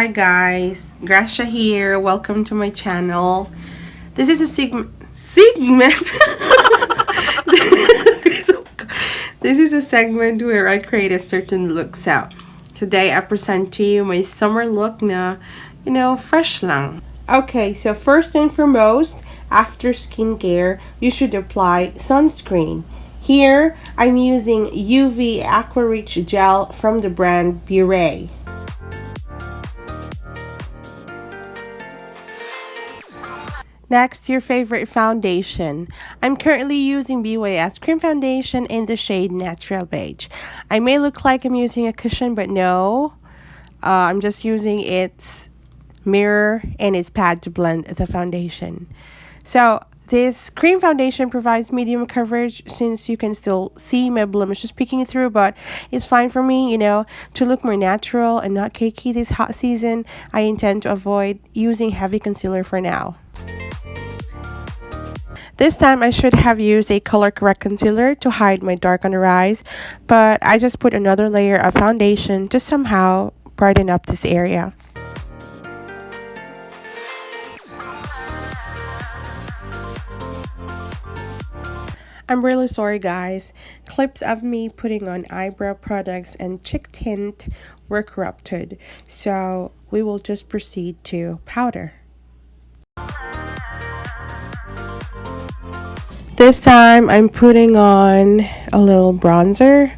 Hi guys, Gracia here. Welcome to my channel. This is a segment. This is a segment where I create a certain look. So today I present to you my summer look na, fresh lang. Okay, so first and foremost, after skincare, you should apply sunscreen. Here, I'm using UV Aqua Reach Gel from the brand Bioré. Next, your favorite foundation. I'm currently using BYS Cream Foundation in the shade Natural Beige. I may look like I'm using a cushion, but no. I'm just using its mirror and its pad to blend the foundation. So, this cream foundation provides medium coverage since you can still see my blemishes peeking through, but it's fine for me, to look more natural and not cakey this hot season. I intend to avoid using heavy concealer for now. This time I should have used a color correct concealer to hide my dark under eyes, but I just put another layer of foundation to somehow brighten up this area. I'm really sorry guys, clips of me putting on eyebrow products and cheek tint were corrupted, so we will just proceed to powder. This time I'm putting on a little bronzer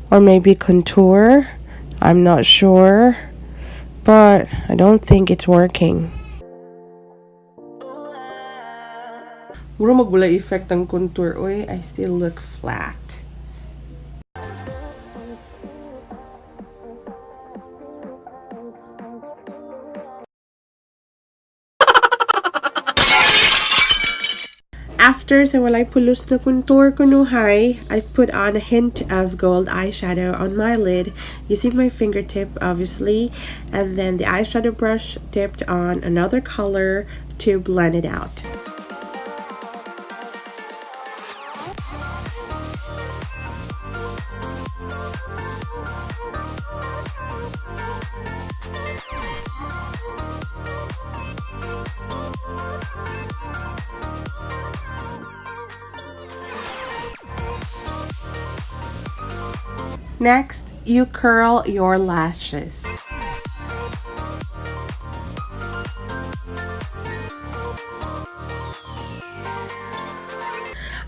or maybe contour. I'm not sure, but I don't think it's working. Mura magbula effect ang contour. Oy, I still look flat. After sa walay pulos na contour kunuhay, I put on a hint of gold eyeshadow on my lid using my fingertip obviously, and then the eyeshadow brush dipped on another color to blend it out. Next, you curl your lashes.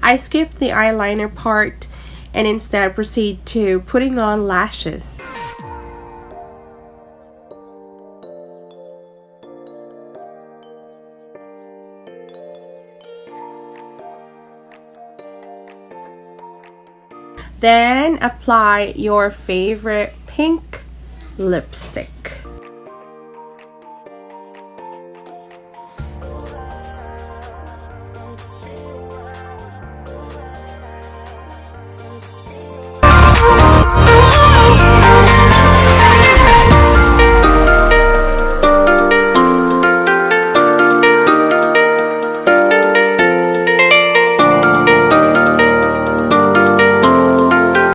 I skipped the eyeliner part and instead proceed to putting on lashes. Then apply your favorite pink lipstick.